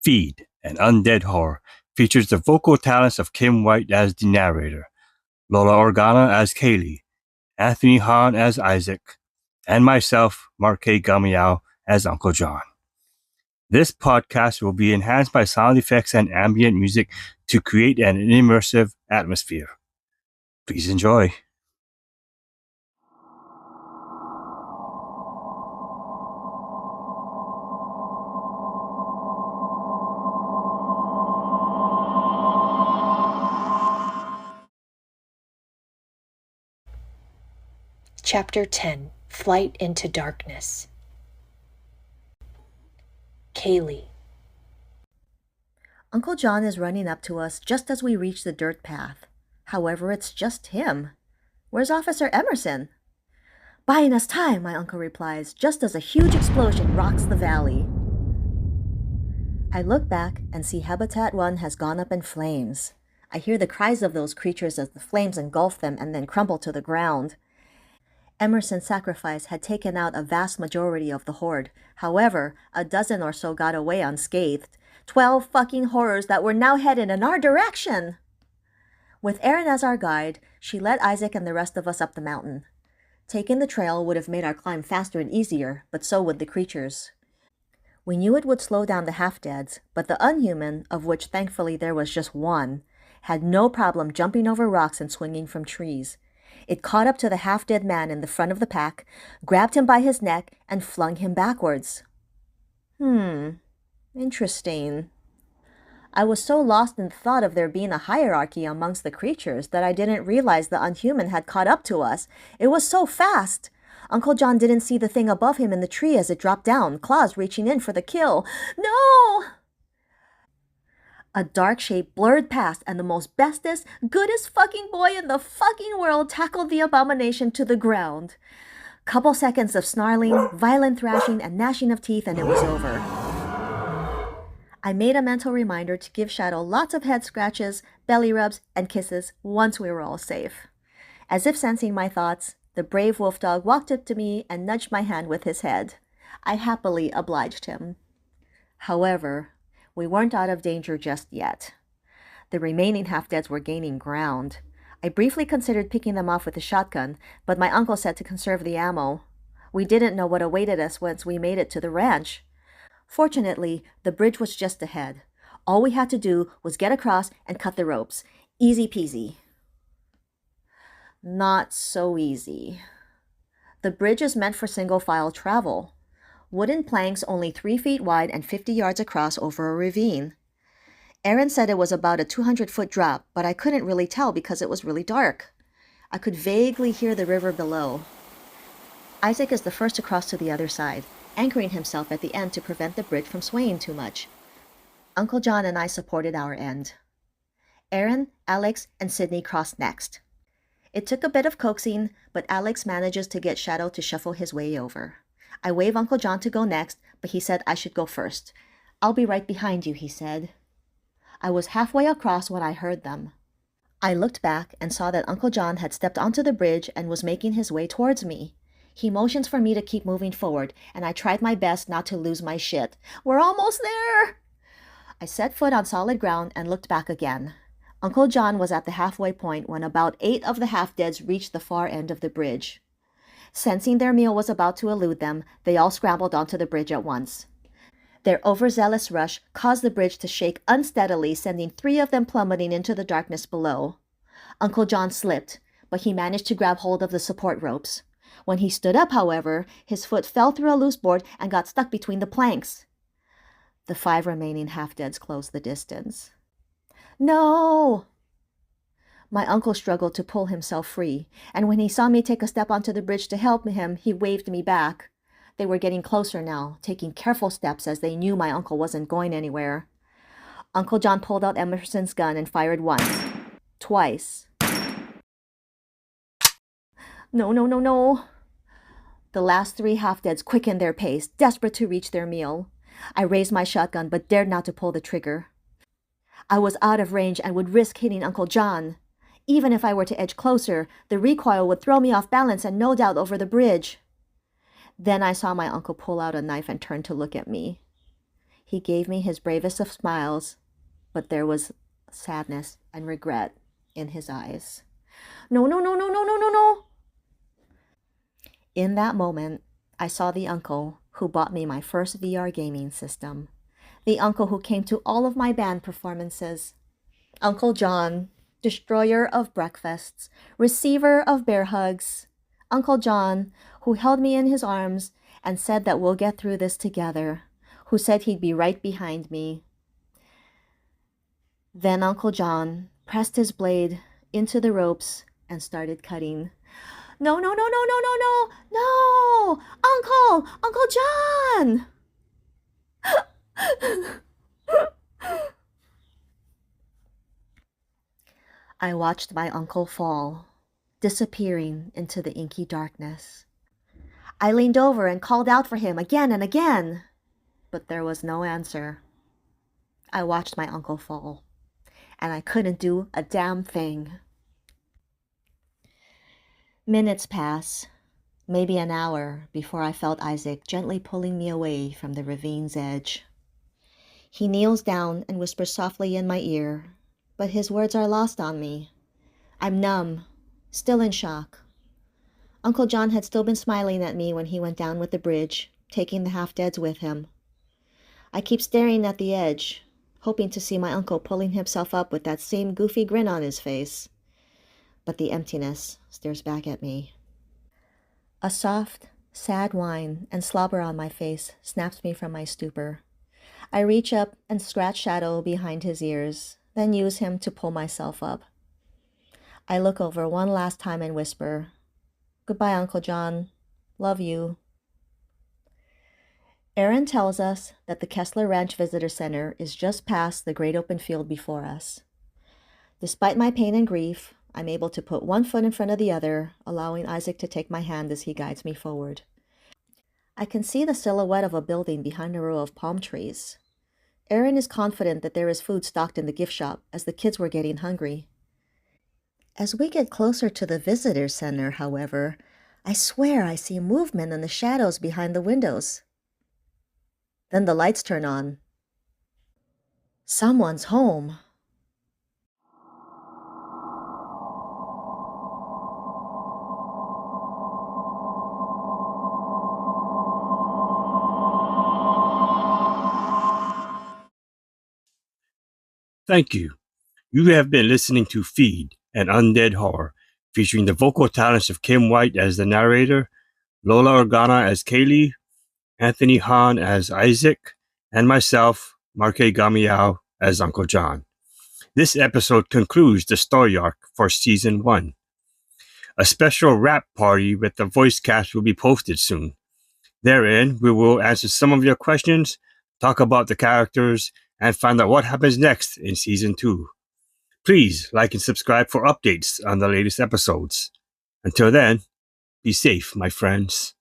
Feed, an undead horror, features the vocal talents of Kim White as the narrator, Lola Organa as Kaylee, Anthony Hahn as Isaac, and myself, Mark K. Gamiao, as Uncle John. This podcast will be enhanced by sound effects and ambient music to create an immersive atmosphere. Please enjoy. Chapter 10: Flight into Darkness. Kaylee. Uncle John is running up to us just as we reach the dirt path. However, it's just him. Where's Officer Emerson? Buying us time, my uncle replies, just as a huge explosion rocks the valley. I look back and see Habitat 1 has gone up in flames. I hear the cries of those creatures as the flames engulf them and then crumble to the ground. Emerson's sacrifice had taken out a vast majority of the horde. However, a dozen or so got away unscathed. 12 fucking horrors that were now headed in our direction! With Erin as our guide, she led Isaac and the rest of us up the mountain. Taking the trail would have made our climb faster and easier, but so would the creatures. We knew it would slow down the half-deads, but the unhuman, of which thankfully there was just one, had no problem jumping over rocks and swinging from trees. It caught up to the half-dead man in the front of the pack, grabbed him by his neck, and flung him backwards. Interesting. I was so lost in the thought of there being a hierarchy amongst the creatures that I didn't realize the unhuman had caught up to us. It was so fast. Uncle John didn't see the thing above him in the tree as it dropped down, claws reaching in for the kill. No! A dark shape blurred past, and the most bestest, goodest fucking boy in the fucking world tackled the abomination to the ground. Couple seconds of snarling, violent thrashing, and gnashing of teeth, and it was over. I made a mental reminder to give Shadow lots of head scratches, belly rubs, and kisses once we were all safe. As if sensing my thoughts, the brave wolf dog walked up to me and nudged my hand with his head. I happily obliged him. However, we weren't out of danger just yet. The remaining half-deads were gaining ground. I briefly considered picking them off with a shotgun, but my uncle said to conserve the ammo. We didn't know what awaited us once we made it to the ranch. Fortunately, the bridge was just ahead. All we had to do was get across and cut the ropes. Easy peasy. Not so easy. The bridge is meant for single-file travel. Wooden planks only 3 feet wide and 50 yards across over a ravine. Erin said it was about a 200-foot drop, but I couldn't really tell because it was really dark. I could vaguely hear the river below. Isaac is the first to cross to the other side, anchoring himself at the end to prevent the bridge from swaying too much. Uncle John and I supported our end. Erin, Alex, and Sydney crossed next. It took a bit of coaxing, but Alex manages to get Shadow to shuffle his way over. I wave Uncle John to go next, but he said I should go first. I'll be right behind you, he said. I was halfway across when I heard them. I looked back and saw that Uncle John had stepped onto the bridge and was making his way towards me. He motions for me to keep moving forward, and I tried my best not to lose my shit. We're almost there! I set foot on solid ground and looked back again. Uncle John was at the halfway point when about 8 of the half-deads reached the far end of the bridge. Sensing their meal was about to elude them, they all scrambled onto the bridge at once. Their overzealous rush caused the bridge to shake unsteadily, sending 3 of them plummeting into the darkness below. Uncle John slipped, but he managed to grab hold of the support ropes. When he stood up, however, his foot fell through a loose board and got stuck between the planks. The 5 remaining half-deads closed the distance. No! My uncle struggled to pull himself free, and when he saw me take a step onto the bridge to help him, he waved me back. They were getting closer now, taking careful steps as they knew my uncle wasn't going anywhere. Uncle John pulled out Emerson's gun and fired once. Twice. No. The last 3 half-deads quickened their pace, desperate to reach their meal. I raised my shotgun but dared not to pull the trigger. I was out of range and would risk hitting Uncle John. Even if I were to edge closer, the recoil would throw me off balance and no doubt over the bridge. Then I saw my uncle pull out a knife and turn to look at me. He gave me his bravest of smiles, but there was sadness and regret in his eyes. No, no, no, no, no, no, no, no. In that moment, I saw the uncle who bought me my first VR gaming system. The uncle who came to all of my band performances. Uncle John, destroyer of breakfasts, receiver of bear hugs. Uncle John, who held me in his arms and said that we'll get through this together, who said he'd be right behind me. Then Uncle John pressed his blade into the ropes and started cutting. No, no, no, no, no, no, no, no! Uncle John! I watched my uncle fall, disappearing into the inky darkness. I leaned over and called out for him again and again, but there was no answer. I watched my uncle fall, and I couldn't do a damn thing. Minutes pass, maybe an hour, before I felt Isaac gently pulling me away from the ravine's edge. He kneels down and whispers softly in my ear, but his words are lost on me. I'm numb, still in shock. Uncle John had still been smiling at me when he went down with the bridge, taking the half-deads with him. I keep staring at the edge, hoping to see my uncle pulling himself up with that same goofy grin on his face. But the emptiness stares back at me. A soft, sad whine and slobber on my face snaps me from my stupor. I reach up and scratch Shadow behind his ears, then use him to pull myself up. I look over one last time and whisper, "Goodbye, Uncle John. Love you." Aaron tells us that the Kessler Ranch Visitor Center is just past the great open field before us. Despite my pain and grief, I'm able to put one foot in front of the other, allowing Isaac to take my hand as he guides me forward. I can see the silhouette of a building behind a row of palm trees. Aaron is confident that there is food stocked in the gift shop, as the kids were getting hungry. As we get closer to the visitor center, however, I swear I see movement in the shadows behind the windows. Then the lights turn on. Someone's home. Thank you. You have been listening to Feed, an Undead Horror, featuring the vocal talents of Kim White as the narrator, Lola Organa as Kaylee, Anthony Hahn as Isaac, and myself, Marque Gamiao, as Uncle John. This episode concludes the story arc for Season 1. A special rap party with the voice cast will be posted soon. Therein, we will answer some of your questions, talk about the characters, and find out what happens next in Season 2. Please like and subscribe for updates on the latest episodes. Until then, be safe, my friends.